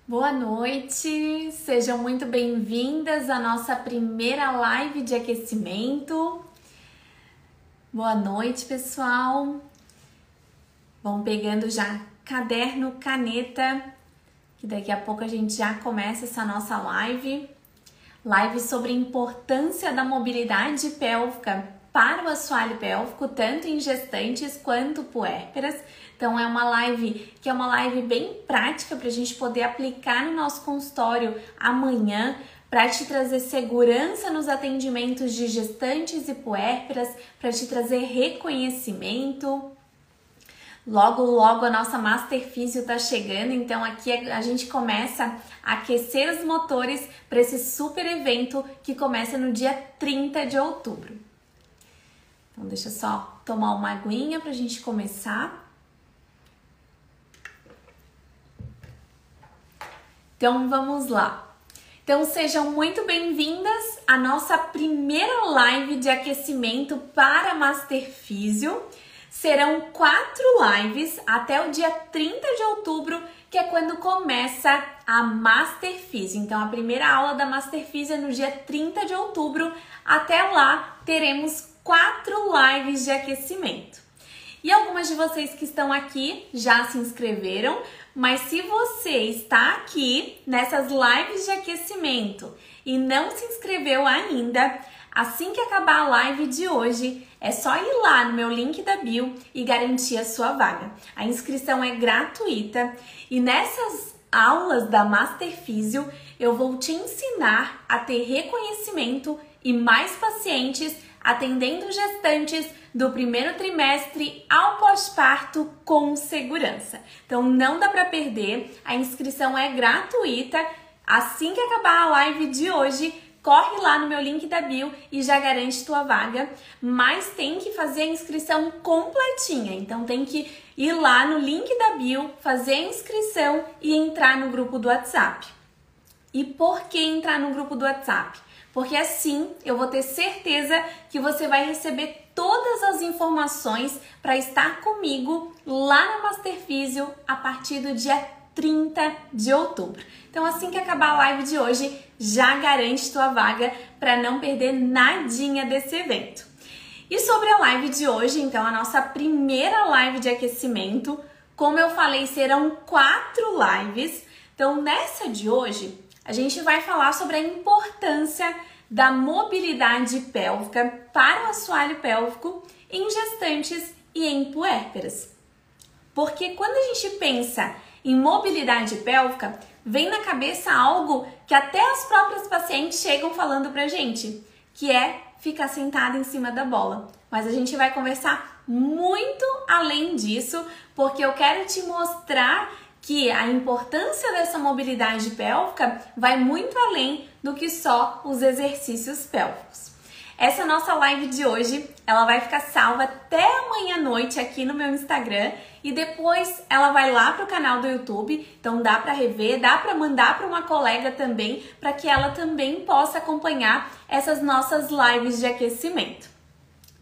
Boa noite, sejam muito bem-vindas à nossa primeira live de aquecimento. Boa noite, pessoal. Vão pegando já caderno, caneta, que daqui a pouco a gente já começa essa nossa live. Live sobre a importância da mobilidade pélvica para o assoalho pélvico, tanto em gestantes quanto puérperas. Então é uma live que é uma live bem prática para a gente poder aplicar no nosso consultório amanhã, para te trazer segurança nos atendimentos de gestantes e puérperas, para te trazer reconhecimento. Logo, logo a nossa Master Físio tá chegando, então aqui a gente começa a aquecer os motores para esse super evento que começa no dia 30 de outubro. Então deixa eu só tomar uma aguinha pra gente começar. Então vamos lá. Então sejam muito bem-vindas à nossa primeira live de aquecimento para Master Físio. Serão 4 lives até o dia 30 de outubro, que é quando começa a Master Físio. Então a primeira aula da Master Físio é no dia 30 de outubro. Até lá teremos 4 lives de aquecimento. E algumas de vocês que estão aqui já se inscreveram, mas se você está aqui nessas lives de aquecimento e não se inscreveu ainda, assim que acabar a live de hoje, é só ir lá no meu link da bio e garantir a sua vaga. A inscrição é gratuita e nessas aulas da Master Físio eu vou te ensinar a ter reconhecimento e mais pacientes atendendo gestantes do primeiro trimestre ao pós-parto com segurança. Então não dá para perder, a inscrição é gratuita. Assim que acabar a live de hoje, corre lá no meu link da bio e já garante tua vaga, mas tem que fazer a inscrição completinha, então tem que ir lá no link da bio, fazer a inscrição e entrar no grupo do WhatsApp. E por que entrar no grupo do WhatsApp? Porque assim eu vou ter certeza que você vai receber todas as informações para estar comigo lá na Master Físio a partir do dia 30 de outubro. Então assim que acabar a live de hoje, já garante tua vaga para não perder nadinha desse evento. E sobre a live de hoje, então a nossa primeira live de aquecimento, como eu falei, serão 4 lives. Então nessa de hoje, a gente vai falar sobre a importância da mobilidade pélvica para o assoalho pélvico em gestantes e em puérperas. Porque quando a gente pensa em mobilidade pélvica, vem na cabeça algo que até as próprias pacientes chegam falando pra gente, que é ficar sentada em cima da bola. Mas a gente vai conversar muito além disso, porque eu quero te mostrar que a importância dessa mobilidade pélvica vai muito além do que só os exercícios pélvicos. Essa nossa live de hoje, ela vai ficar salva até amanhã à noite aqui no meu Instagram e depois ela vai lá pro canal do YouTube, então dá para rever, dá para mandar para uma colega também, para que ela também possa acompanhar essas nossas lives de aquecimento.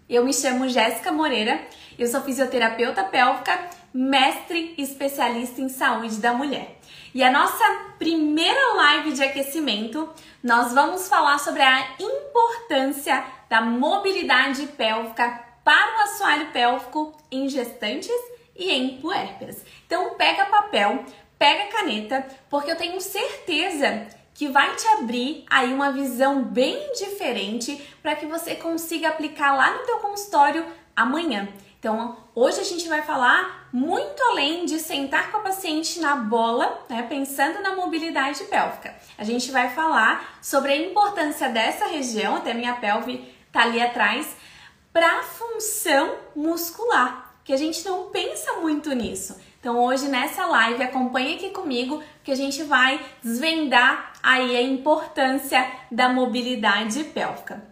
Eu me chamo Jéssica Moreira, eu sou fisioterapeuta pélvica, mestre e especialista em saúde da mulher. E a nossa primeira live de aquecimento, nós vamos falar sobre a importância da mobilidade pélvica para o assoalho pélvico em gestantes e em puérperas. Então pega papel, pega caneta, porque eu tenho certeza que vai te abrir aí uma visão bem diferente para que você consiga aplicar lá no teu consultório amanhã. Então, hoje a gente vai falar muito além de sentar com a paciente na bola, né, pensando na mobilidade pélvica. A gente vai falar sobre a importância dessa região, até minha pelve tá ali atrás, para a função muscular, que a gente não pensa muito nisso. Então, hoje nessa live, acompanha aqui comigo, que a gente vai desvendar aí a importância da mobilidade pélvica.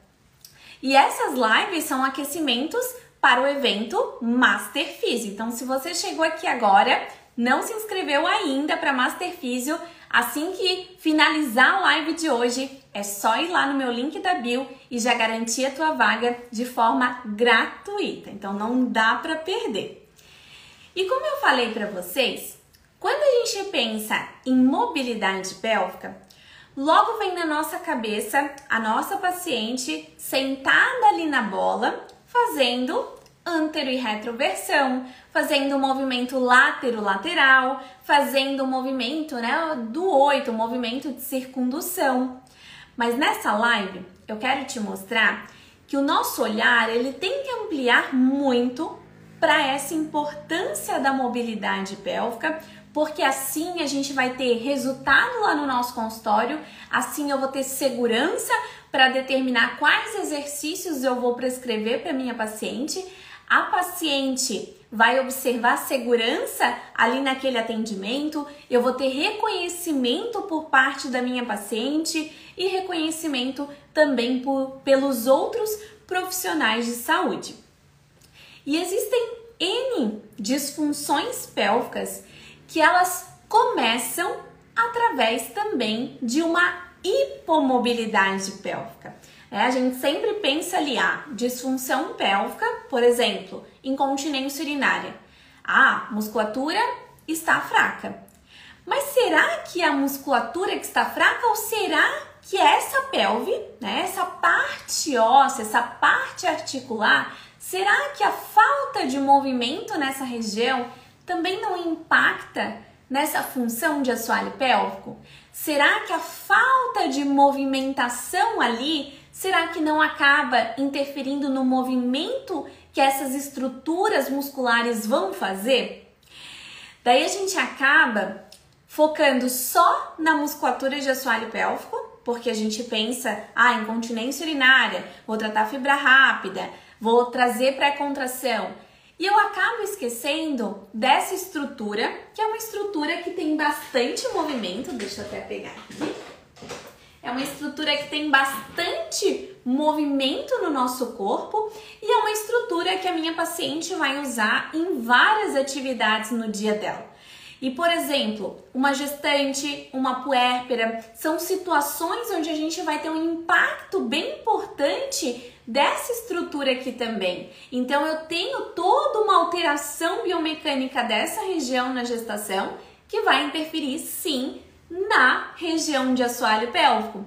E essas lives são aquecimentos para o evento Master Físio. Então, se você chegou aqui agora, não se inscreveu ainda para Master Físio, assim que finalizar a live de hoje, é só ir lá no meu link da bio e já garantir a tua vaga de forma gratuita. Então, não dá para perder. E como eu falei para vocês, Quando a gente pensa em mobilidade pélvica, logo vem na nossa cabeça a nossa paciente sentada ali na bola, fazendo antero e retroversão, fazendo o movimento látero-lateral, fazendo o movimento, do 8, o movimento de circundução. Mas nessa live eu quero te mostrar que o nosso olhar ele tem que ampliar muito para essa importância da mobilidade pélvica, porque assim a gente vai ter resultado lá no nosso consultório, assim eu vou ter segurança para determinar quais exercícios eu vou prescrever para minha paciente. A paciente vai observar segurança ali naquele atendimento, eu vou ter reconhecimento por parte da minha paciente e reconhecimento também pelos outros profissionais de saúde. E existem N disfunções pélvicas que elas começam através também de uma hipomobilidade pélvica. A gente sempre pensa ali, disfunção pélvica, por exemplo, incontinência urinária. A musculatura está fraca. Mas será que a musculatura que está fraca ou será que essa pelve, essa parte óssea, essa parte articular, será que a falta de movimento nessa região também não impacta nessa função de assoalho pélvico? Será que a falta de movimentação ali, será que não acaba interferindo no movimento que essas estruturas musculares vão fazer? Daí a gente acaba focando só na musculatura de assoalho pélvico, porque a gente pensa, incontinência urinária, vou tratar fibra rápida, vou trazer pré-contração. E eu acabo esquecendo dessa estrutura, que é uma estrutura que tem bastante movimento. Deixa eu até pegar aqui. É uma estrutura que tem bastante movimento no nosso corpo e é uma estrutura que a minha paciente vai usar em várias atividades no dia dela. E, por exemplo, uma gestante, uma puérpera, são situações onde a gente vai ter um impacto bem importante dessa estrutura aqui também. Então, eu tenho toda uma alteração biomecânica dessa região na gestação que vai interferir, sim, na região de assoalho pélvico.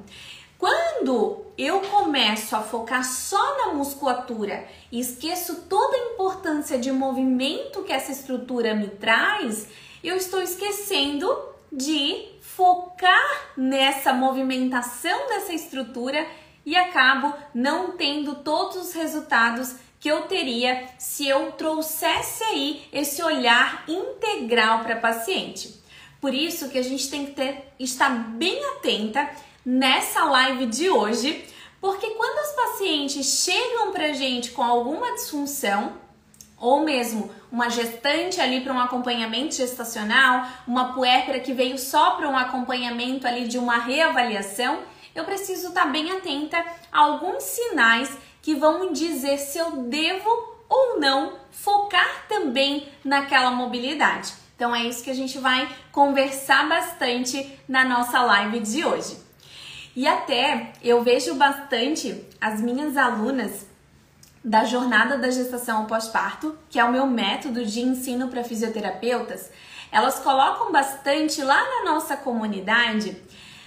Quando eu começo a focar só na musculatura e esqueço toda a importância de movimento que essa estrutura me traz, eu estou esquecendo de focar nessa movimentação dessa estrutura e acabo não tendo todos os resultados que eu teria se eu trouxesse aí esse olhar integral para a paciente. Por isso que a gente tem que estar bem atenta nessa live de hoje, porque quando as pacientes chegam para a gente com alguma disfunção, ou mesmo uma gestante ali para um acompanhamento gestacional, uma puérpera que veio só para um acompanhamento ali de uma reavaliação, eu preciso estar bem atenta a alguns sinais que vão me dizer se eu devo ou não focar também naquela mobilidade. Então é isso que a gente vai conversar bastante na nossa live de hoje. E até eu vejo bastante as minhas alunas da jornada da gestação ao pós-parto, que é o meu método de ensino para fisioterapeutas, elas colocam bastante lá na nossa comunidade,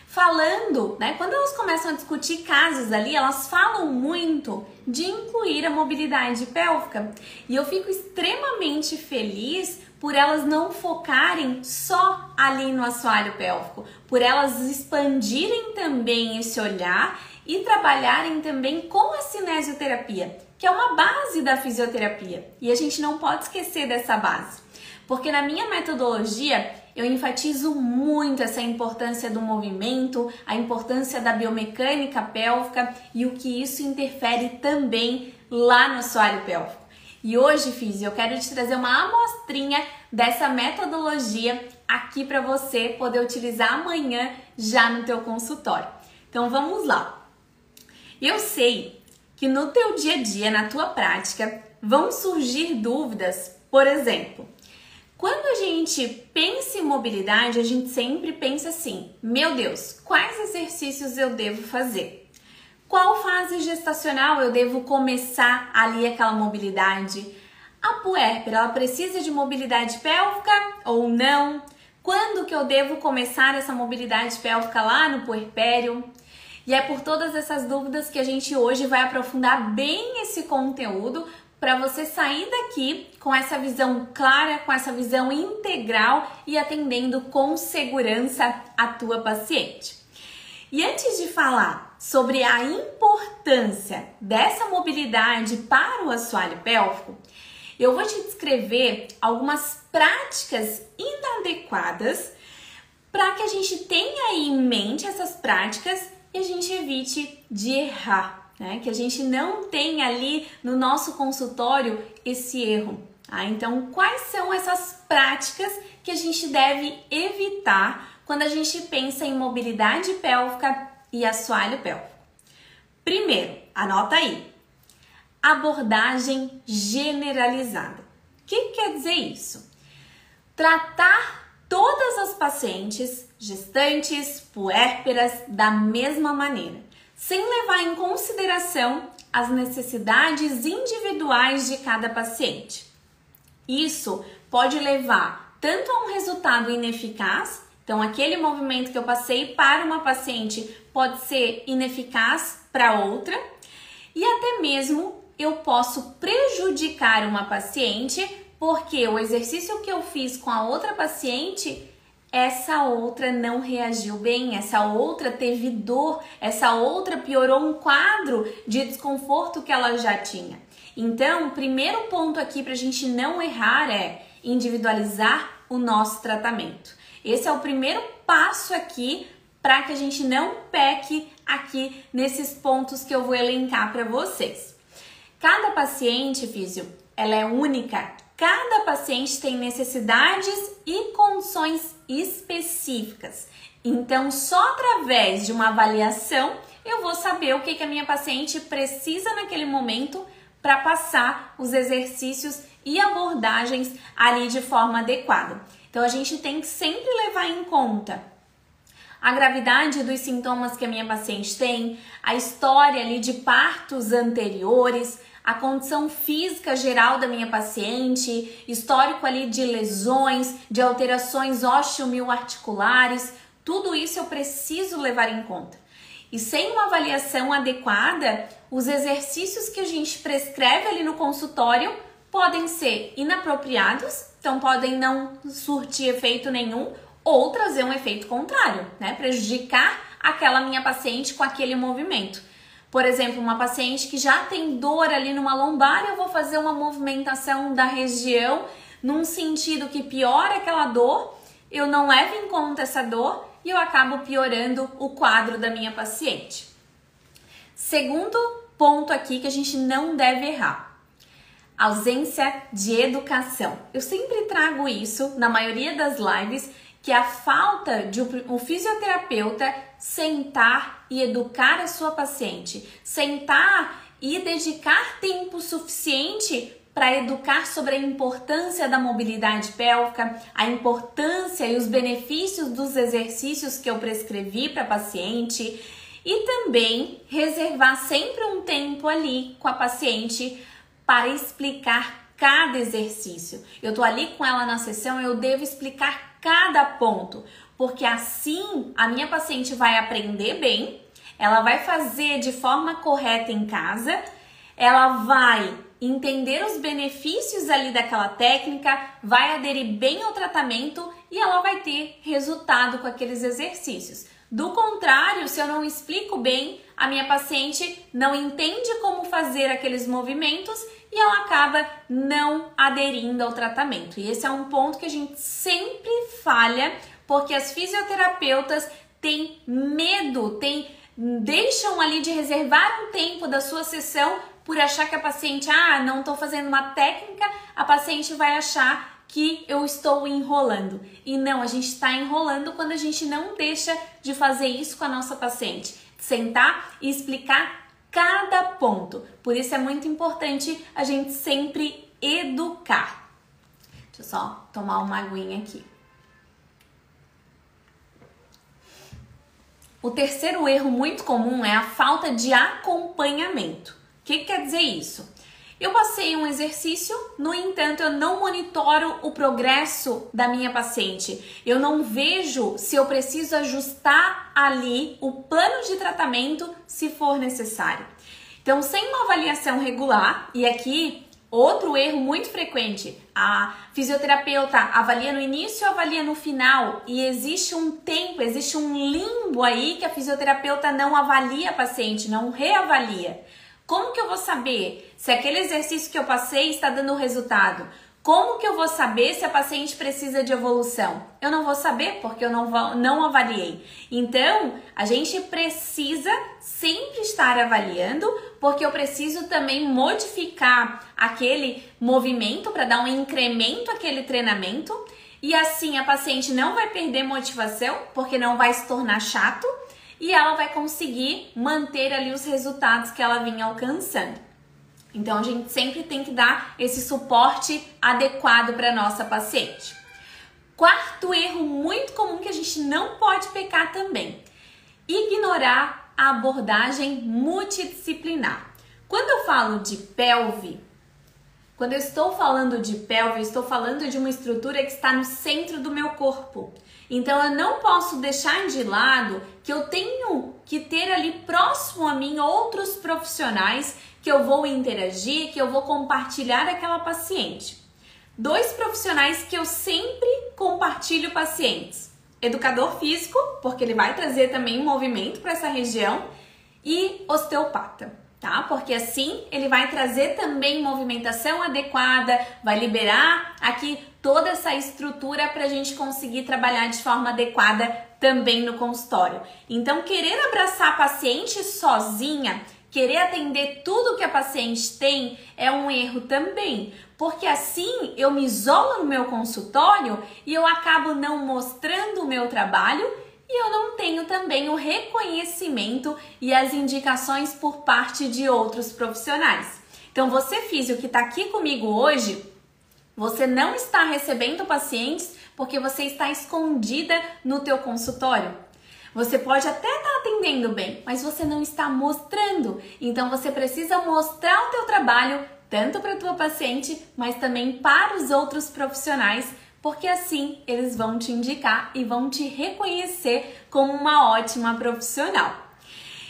falando, quando elas começam a discutir casos ali, elas falam muito de incluir a mobilidade pélvica. E eu fico extremamente feliz por elas não focarem só ali no assoalho pélvico, por elas expandirem também esse olhar e trabalharem também com a cinesioterapia, que é uma base da fisioterapia. E a gente não pode esquecer dessa base, porque na minha metodologia eu enfatizo muito essa importância do movimento, a importância da biomecânica pélvica e o que isso interfere também lá no assoalho pélvico. E hoje, Físio, eu quero te trazer uma amostrinha dessa metodologia aqui para você poder utilizar amanhã já no teu consultório. Então vamos lá. Eu sei que no teu dia a dia, na tua prática, vão surgir dúvidas, por exemplo, quando a gente pensa em mobilidade, a gente sempre pensa assim, meu Deus, quais exercícios eu devo fazer? Qual fase gestacional eu devo começar ali aquela mobilidade? A puérpera, ela precisa de mobilidade pélvica ou não? Quando que eu devo começar essa mobilidade pélvica lá no puerpério? E é por todas essas dúvidas que a gente hoje vai aprofundar bem esse conteúdo para você sair daqui com essa visão clara, com essa visão integral e atendendo com segurança a tua paciente. E antes de falar sobre a importância dessa mobilidade para o assoalho pélvico, eu vou te descrever algumas práticas inadequadas para que a gente tenha aí em mente essas práticas e a gente evite de errar, né? Que a gente não tenha ali no nosso consultório esse erro. Então, quais são essas práticas que a gente deve evitar quando a gente pensa em mobilidade pélvica e assoalho pélvico? Primeiro, anota aí. Abordagem generalizada. O que quer dizer isso? Tratar todas as pacientes, gestantes, puérperas, da mesma maneira, sem levar em consideração as necessidades individuais de cada paciente. Isso pode levar tanto a um resultado ineficaz, então aquele movimento que eu passei para uma paciente pode ser ineficaz para outra, e até mesmo eu posso prejudicar uma paciente porque o exercício que eu fiz com a outra paciente, essa outra não reagiu bem, essa outra teve dor, essa outra piorou um quadro de desconforto que ela já tinha. Então, o primeiro ponto aqui para a gente não errar é individualizar o nosso tratamento. Esse é o primeiro passo aqui para que a gente não peque aqui nesses pontos que eu vou elencar para vocês. Cada paciente, físio, ela é única. Cada paciente tem necessidades e condições específicas. Então, só através de uma avaliação, eu vou saber o que a minha paciente precisa naquele momento para passar os exercícios e abordagens ali de forma adequada. Então, a gente tem que sempre levar em conta a gravidade dos sintomas que a minha paciente tem, a história ali de partos anteriores, a condição física geral da minha paciente, histórico ali de lesões, de alterações osteomioarticulares, tudo isso eu preciso levar em conta. E sem uma avaliação adequada, os exercícios que a gente prescreve ali no consultório podem ser inapropriados, então podem não surtir efeito nenhum ou trazer um efeito contrário, né? Prejudicar aquela minha paciente com aquele movimento. Por exemplo, uma paciente que já tem dor ali numa lombar, eu vou fazer uma movimentação da região num sentido que piora aquela dor, eu não levo em conta essa dor e eu acabo piorando o quadro da minha paciente. Segundo ponto aqui que a gente não deve errar. Ausência de educação. Eu sempre trago isso na maioria das lives, que é a falta de um fisioterapeuta sentar e educar a sua paciente, sentar e dedicar tempo suficiente para educar sobre a importância da mobilidade pélvica, a importância e os benefícios dos exercícios que eu prescrevi para a paciente e também reservar sempre um tempo ali com a paciente para explicar cada exercício. Eu tô ali com ela na sessão, eu devo explicar cada ponto, porque assim a minha paciente vai aprender bem, ela vai fazer de forma correta em casa, ela vai entender os benefícios ali daquela técnica, vai aderir bem ao tratamento e ela vai ter resultado com aqueles exercícios. Do contrário, se eu não explico bem, a minha paciente não entende como fazer aqueles movimentos e ela acaba não aderindo ao tratamento. E esse é um ponto que a gente sempre falha, porque as fisioterapeutas têm medo, deixam ali de reservar um tempo da sua sessão por achar que a paciente, não estou fazendo uma técnica, a paciente vai achar que eu estou enrolando. E não, a gente está enrolando quando a gente não deixa de fazer isso com a nossa paciente. Sentar e explicar cada ponto. Por isso é muito importante a gente sempre educar. Deixa eu só tomar uma aguinha aqui. O terceiro erro muito comum é a falta de acompanhamento. O que quer dizer isso? Eu passei um exercício, no entanto, eu não monitoro o progresso da minha paciente. Eu não vejo se eu preciso ajustar ali o plano de tratamento se for necessário. Então, sem uma avaliação regular, e aqui outro erro muito frequente, a fisioterapeuta avalia no início, avalia no final e existe um tempo, existe um limbo aí que a fisioterapeuta não avalia a paciente, não reavalia. Como que eu vou saber se aquele exercício que eu passei está dando resultado? Como que eu vou saber se a paciente precisa de evolução? Eu não vou saber porque eu não avaliei. Então, a gente precisa sempre estar avaliando, porque eu preciso também modificar aquele movimento para dar um incremento àquele treinamento. E assim a paciente não vai perder motivação, porque não vai se tornar chato. E ela vai conseguir manter ali os resultados que ela vinha alcançando. Então, a gente sempre tem que dar esse suporte adequado para a nossa paciente. Quarto erro muito comum que a gente não pode pecar também: ignorar a abordagem multidisciplinar. Quando eu falo de pelve, quando eu estou falando de pelve, eu estou falando de uma estrutura que está no centro do meu corpo. Então, eu não posso deixar de lado que eu tenho que ter ali próximo a mim outros profissionais que eu vou interagir, que eu vou compartilhar aquela paciente. 2 profissionais que eu sempre compartilho pacientes: educador físico, porque ele vai trazer também um movimento para essa região, e osteopata, tá? Porque assim ele vai trazer também movimentação adequada, vai liberar aqui toda essa estrutura para a gente conseguir trabalhar de forma adequada também no consultório. Então, querer abraçar a paciente sozinha, querer atender tudo que a paciente tem é um erro também, porque assim eu me isolo no meu consultório e eu acabo não mostrando o meu trabalho e eu não tenho também o reconhecimento e as indicações por parte de outros profissionais. Então, você físio que está aqui comigo hoje, você não está recebendo pacientes porque você está escondida no teu consultório. Você pode até estar atendendo bem, mas você não está mostrando. Então, você precisa mostrar o teu trabalho tanto para a tua paciente, mas também para os outros profissionais, porque assim eles vão te indicar e vão te reconhecer como uma ótima profissional.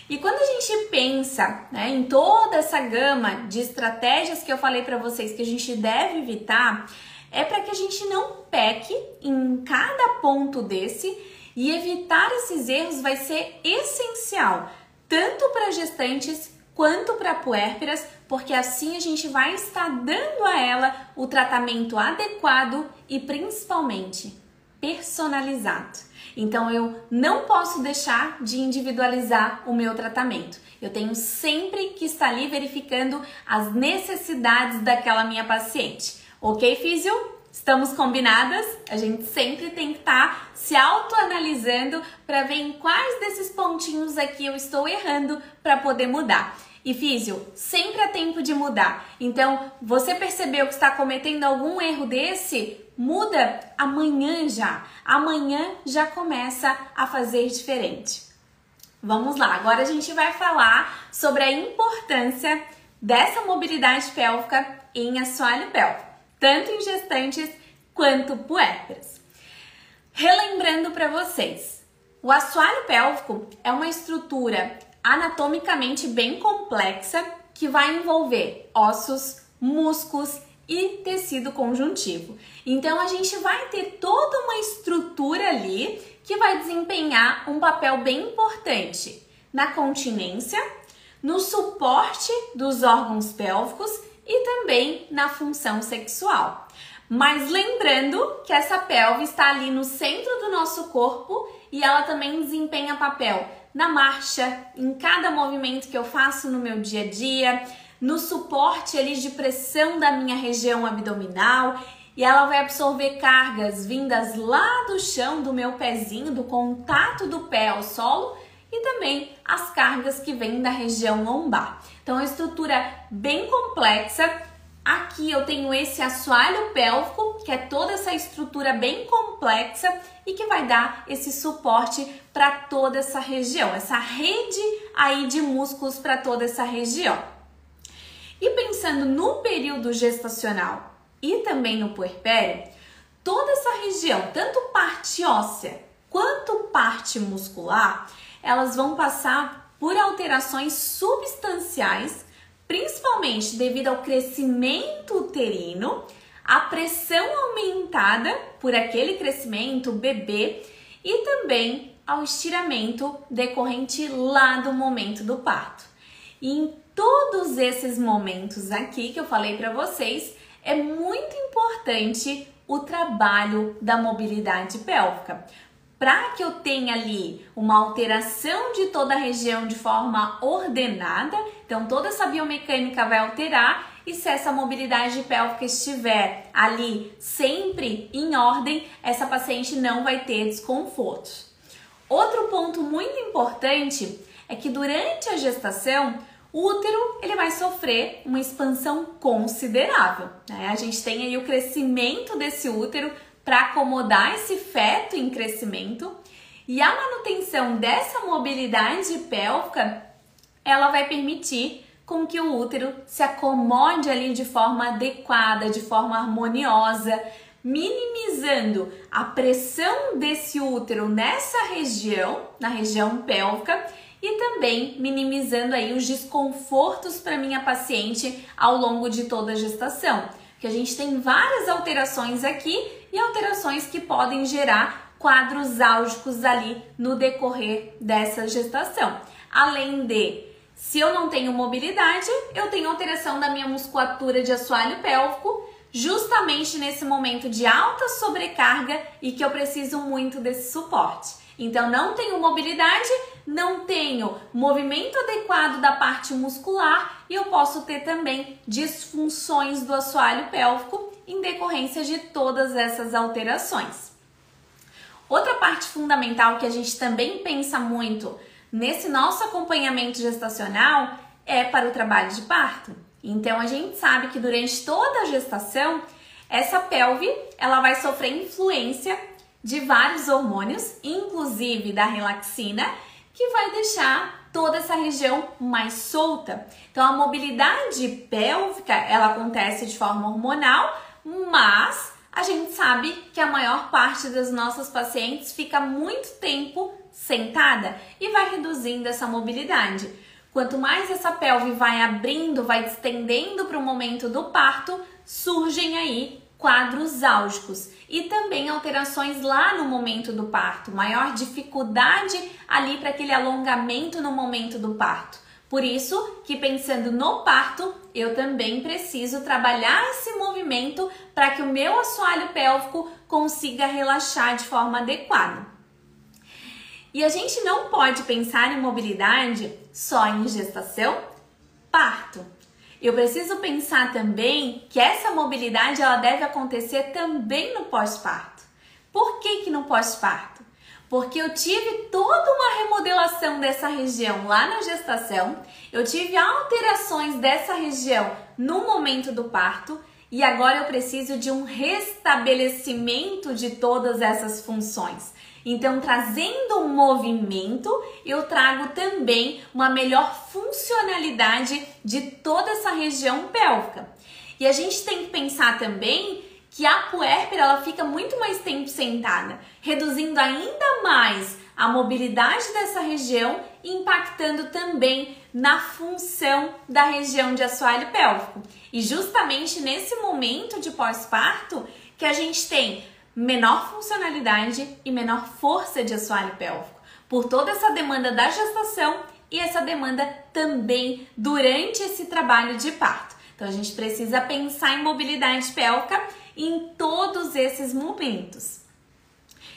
E quando a gente pensa, né, em toda essa gama de estratégias que eu falei para vocês que a gente deve evitar, é para que a gente não peque em cada ponto desse, e evitar esses erros vai ser essencial, tanto para gestantes quanto para puérperas, porque assim a gente vai estar dando a ela o tratamento adequado e principalmente personalizado. Então, eu não posso deixar de individualizar o meu tratamento. Eu tenho sempre que estar ali verificando as necessidades daquela minha paciente. Ok, físio? Estamos combinadas? A gente sempre tem que estar se autoanalisando para ver em quais desses pontinhos aqui eu estou errando para poder mudar. E físio, sempre há tempo de mudar. Então, você percebeu que está cometendo algum erro desse? Muda amanhã já. Amanhã já começa a fazer diferente. Vamos lá, agora a gente vai falar sobre a importância dessa mobilidade pélvica em assoalho pélvico, tanto em gestantes quanto puérperas. Relembrando para vocês, o assoalho pélvico é uma estrutura anatomicamente bem complexa que vai envolver ossos, músculos e tecido conjuntivo. Então, a gente vai ter toda uma estrutura ali que vai desempenhar um papel bem importante na continência, no suporte dos órgãos pélvicos e também na função sexual. Mas lembrando que essa pelve está ali no centro do nosso corpo e ela também desempenha papel na marcha, em cada movimento que eu faço no meu dia a dia, no suporte ali de pressão da minha região abdominal, e ela vai absorver cargas vindas lá do chão do meu pezinho, do contato do pé ao solo, e também as cargas que vêm da região lombar. Então, é uma estrutura bem complexa. Aqui eu tenho esse assoalho pélvico, que é toda essa estrutura bem complexa e que vai dar esse suporte para toda essa região, essa rede aí de músculos para toda essa região. E pensando no período gestacional e também no puerpério, toda essa região, tanto parte óssea quanto parte muscular, elas vão passar por alterações substanciais, principalmente devido ao crescimento uterino, a pressão aumentada por aquele crescimento, o bebê, e também ao estiramento decorrente lá do momento do parto. E em todos esses momentos aqui que eu falei para vocês, é muito importante o trabalho da mobilidade pélvica. Para que eu tenha ali uma alteração de toda a região de forma ordenada, então toda essa biomecânica vai alterar, e se essa mobilidade pélvica estiver ali sempre em ordem, essa paciente não vai ter desconfortos. Outro ponto muito importante é que durante a gestação, o útero ele vai sofrer uma expansão considerável, né? A gente tem aí o crescimento desse útero para acomodar esse feto em crescimento, e a manutenção dessa mobilidade pélvica, ela vai permitir com que o útero se acomode ali de forma adequada, de forma harmoniosa, minimizando a pressão desse útero nessa região, na região pélvica, e também minimizando aí os desconfortos para minha paciente ao longo de toda a gestação. Porque a gente tem várias alterações aqui e alterações que podem gerar quadros álgicos ali no decorrer dessa gestação. Além de, se eu não tenho mobilidade, eu tenho alteração da minha musculatura de assoalho pélvico, justamente nesse momento de alta sobrecarga e que eu preciso muito desse suporte. Então, não tenho mobilidade, não tenho movimento adequado da parte muscular e eu posso ter também disfunções do assoalho pélvico em decorrência de todas essas alterações. Outra parte fundamental que a gente também pensa muito nesse nosso acompanhamento gestacional é para o trabalho de parto. Então, a gente sabe que durante toda a gestação, essa pelve ela vai sofrer influência de vários hormônios, inclusive da relaxina, que vai deixar toda essa região mais solta. Então, a mobilidade pélvica, ela acontece de forma hormonal, mas a gente sabe que a maior parte das nossas pacientes fica muito tempo sentada e vai reduzindo essa mobilidade. Quanto mais essa pelve vai abrindo, vai estendendo para o momento do parto, surgem aí quadros álgicos e também alterações lá no momento do parto, maior dificuldade ali para aquele alongamento no momento do parto. Por isso que pensando no parto, eu também preciso trabalhar esse movimento para que o meu assoalho pélvico consiga relaxar de forma adequada. E a gente não pode pensar em mobilidade só em gestação, parto. Eu preciso pensar também que essa mobilidade ela deve acontecer também no pós-parto. Por que no pós-parto? Porque eu tive toda uma remodelação dessa região lá na gestação, eu tive alterações dessa região no momento do parto e agora eu preciso de um restabelecimento de todas essas funções. Então, trazendo um movimento, eu trago também uma melhor funcionalidade de toda essa região pélvica. E a gente tem que pensar também que a puérpera ela fica muito mais tempo sentada, reduzindo ainda mais a mobilidade dessa região, impactando também na função da região de assoalho pélvico. E justamente nesse momento de pós-parto que a gente tem menor funcionalidade e menor força de assoalho pélvico, por toda essa demanda da gestação e essa demanda também durante esse trabalho de parto. Então a gente precisa pensar em mobilidade pélvica em todos esses momentos.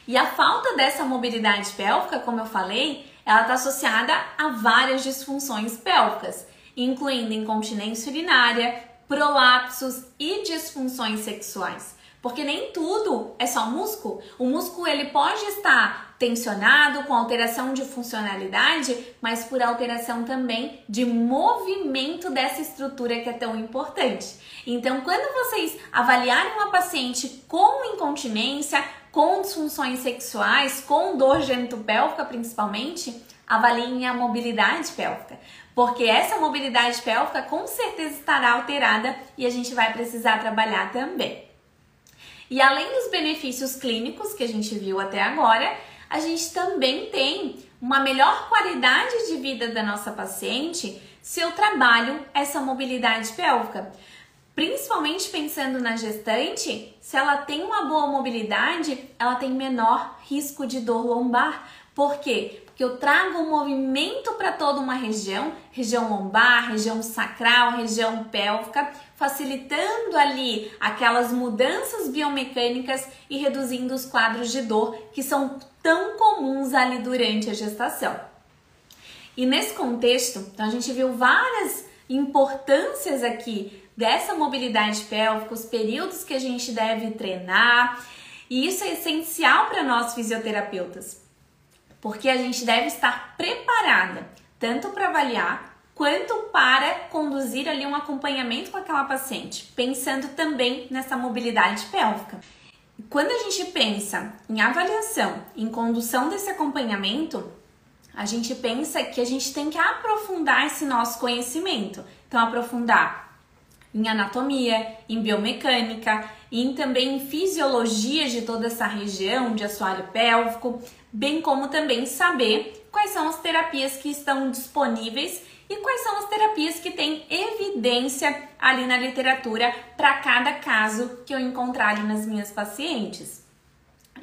E a falta dessa mobilidade pélvica, como eu falei, ela está associada a várias disfunções pélvicas, incluindo incontinência urinária, prolapsos e disfunções sexuais. Porque nem tudo é só músculo. O músculo ele pode estar tensionado, com alteração de funcionalidade, mas por alteração também de movimento dessa estrutura que é tão importante. Então, quando vocês avaliarem uma paciente com incontinência, com disfunções sexuais, com dor genitopélvica principalmente, avaliem a mobilidade pélvica, porque essa mobilidade pélvica com certeza estará alterada e a gente vai precisar trabalhar também. E além dos benefícios clínicos que a gente viu até agora, a gente também tem uma melhor qualidade de vida da nossa paciente se eu trabalho essa mobilidade pélvica. Principalmente pensando na gestante, se ela tem uma boa mobilidade, ela tem menor risco de dor lombar. Por quê? Porque eu trago um movimento para toda uma região lombar, região sacral, região pélvica, facilitando ali aquelas mudanças biomecânicas e reduzindo os quadros de dor que são tão comuns ali durante a gestação. E nesse contexto, então a gente viu várias importâncias aqui dessa mobilidade pélvica, os períodos que a gente deve treinar, e isso é essencial para nós fisioterapeutas, porque a gente deve estar preparada tanto para avaliar quanto para conduzir ali um acompanhamento com aquela paciente, pensando também nessa mobilidade pélvica. Quando a gente pensa em avaliação, em condução desse acompanhamento, a gente pensa que a gente tem que aprofundar esse nosso conhecimento. Então, aprofundar em anatomia, em biomecânica, e também em fisiologia de toda essa região de assoalho pélvico, bem como também saber quais são as terapias que estão disponíveis e quais são as terapias que têm evidência ali na literatura para cada caso que eu encontrar ali nas minhas pacientes.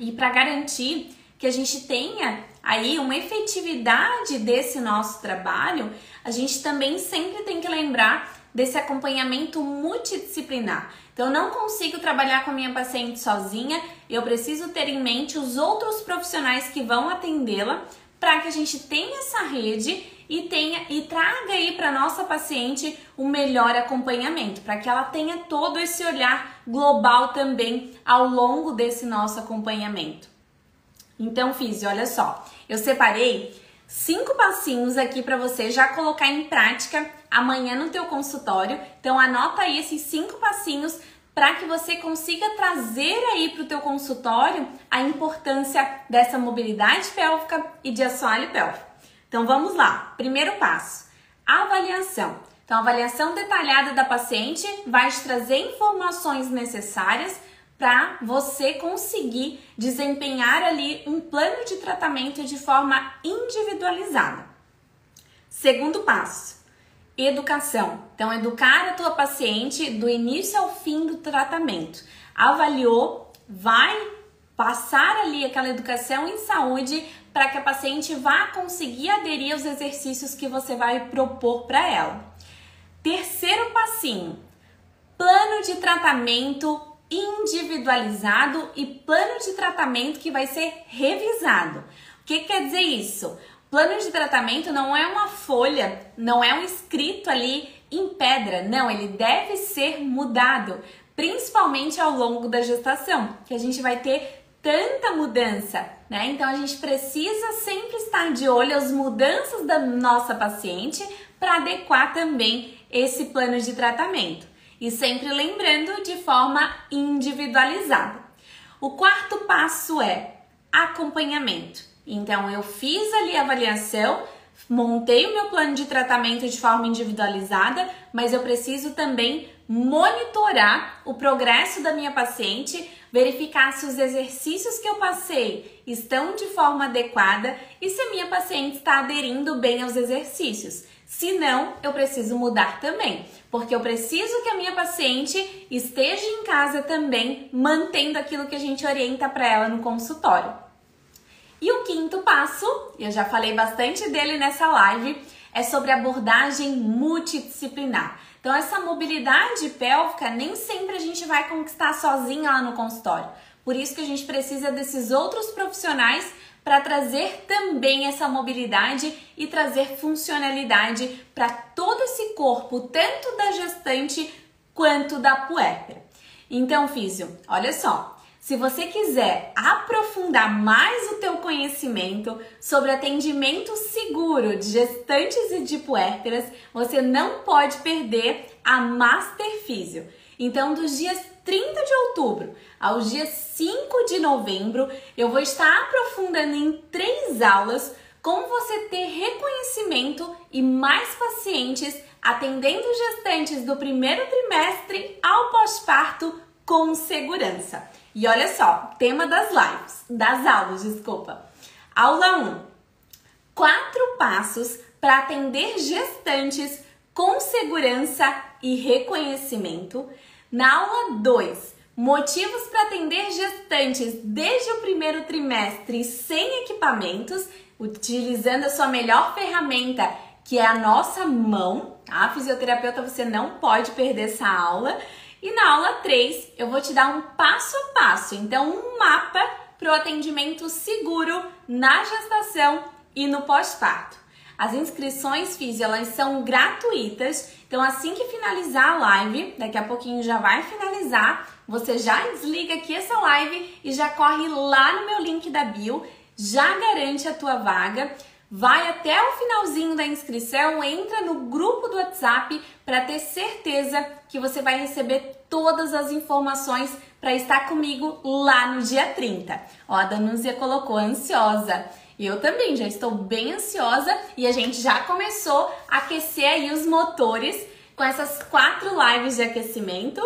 E para garantir que a gente tenha aí uma efetividade desse nosso trabalho, a gente também sempre tem que lembrar desse acompanhamento multidisciplinar. Então, eu não consigo trabalhar com a minha paciente sozinha, eu preciso ter em mente os outros profissionais que vão atendê-la para que a gente tenha essa rede e traga aí para nossa paciente o melhor acompanhamento, para que ela tenha todo esse olhar global também ao longo desse nosso acompanhamento. Então, Físio, olha só, eu separei 5 passinhos aqui para você já colocar em prática amanhã no teu consultório. Então anota aí esses 5 passinhos para que você consiga trazer aí para o teu consultório a importância dessa mobilidade pélvica e de assoalho pélvico. Então vamos lá. Primeiro passo, avaliação. Então a avaliação detalhada da paciente vai te trazer informações necessárias para você conseguir desempenhar ali um plano de tratamento de forma individualizada. Segundo passo, educação. Então, educar a tua paciente do início ao fim do tratamento. Avaliou, vai passar ali aquela educação em saúde para que a paciente vá conseguir aderir aos exercícios que você vai propor para ela. Terceiro passinho, plano de tratamento individualizado e plano de tratamento que vai ser revisado. O que quer dizer isso? Plano de tratamento não é uma folha, não é um escrito ali em pedra, não, ele deve ser mudado, principalmente ao longo da gestação, que a gente vai ter tanta mudança, né? Então a gente precisa sempre estar de olho às mudanças da nossa paciente para adequar também esse plano de tratamento. E sempre lembrando de forma individualizada. O quarto passo é acompanhamento. Então, eu fiz ali a avaliação, montei o meu plano de tratamento de forma individualizada, mas eu preciso também monitorar o progresso da minha paciente, verificar se os exercícios que eu passei estão de forma adequada e se a minha paciente está aderindo bem aos exercícios. Se não, eu preciso mudar também, porque eu preciso que a minha paciente esteja em casa também, mantendo aquilo que a gente orienta para ela no consultório. E o quinto passo, eu já falei bastante dele nessa live, é sobre abordagem multidisciplinar. Então, essa mobilidade pélvica nem sempre a gente vai conquistar sozinha lá no consultório. Por isso que a gente precisa desses outros profissionais para trazer também essa mobilidade e trazer funcionalidade para todo esse corpo, tanto da gestante quanto da puérpera. Então, Físio, olha só, se você quiser aprofundar mais o teu conhecimento sobre atendimento seguro de gestantes e de puérperas, você não pode perder a Master Físio. Então, dos dias 30 de outubro aos dias 5 de novembro, eu vou estar aprofundando em 3 aulas como você ter reconhecimento e mais pacientes atendendo gestantes do primeiro trimestre ao pós-parto com segurança. E olha só, tema das aulas. Aula 1. 4 passos para atender gestantes com segurança e reconhecimento. Na aula 2, motivos para atender gestantes desde o primeiro trimestre sem equipamentos, utilizando a sua melhor ferramenta, que é a nossa mão. A fisioterapeuta, você não pode perder essa aula. E na aula 3, eu vou te dar um passo a passo, então um mapa para o atendimento seguro na gestação e no pós-parto. As inscrições, elas são gratuitas, então assim que finalizar a live, daqui a pouquinho já vai finalizar, você já desliga aqui essa live e já corre lá no meu link da bio, já garante a tua vaga, vai até o finalzinho da inscrição, entra no grupo do WhatsApp para ter certeza que você vai receber todas as informações para estar comigo lá no dia 30. Ó, a Danúzia colocou ansiosa. Eu também já estou bem ansiosa e a gente já começou a aquecer aí os motores com essas 4 lives de aquecimento.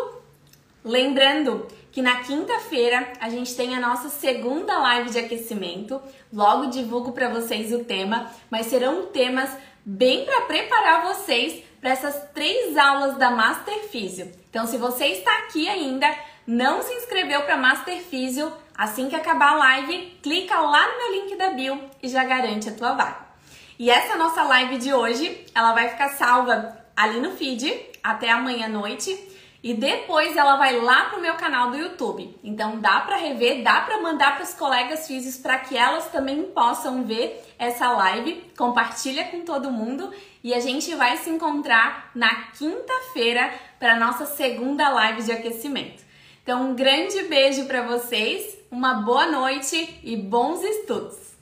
Lembrando que na quinta-feira a gente tem a nossa segunda live de aquecimento. Logo divulgo para vocês o tema, mas serão temas bem para preparar vocês para essas 3 aulas da Master Physio. Então, se você está aqui ainda, não se inscreveu para Master Physio, assim que acabar a live, clica lá no meu link da bio e já garante a tua vaga. E essa nossa live de hoje, ela vai ficar salva ali no feed até amanhã à noite e depois ela vai lá pro meu canal do YouTube. Então dá para rever, dá para mandar para os colegas físicos para que elas também possam ver essa live. Compartilha com todo mundo e a gente vai se encontrar na quinta-feira para nossa segunda live de aquecimento. Então, um grande beijo para vocês, uma boa noite e bons estudos!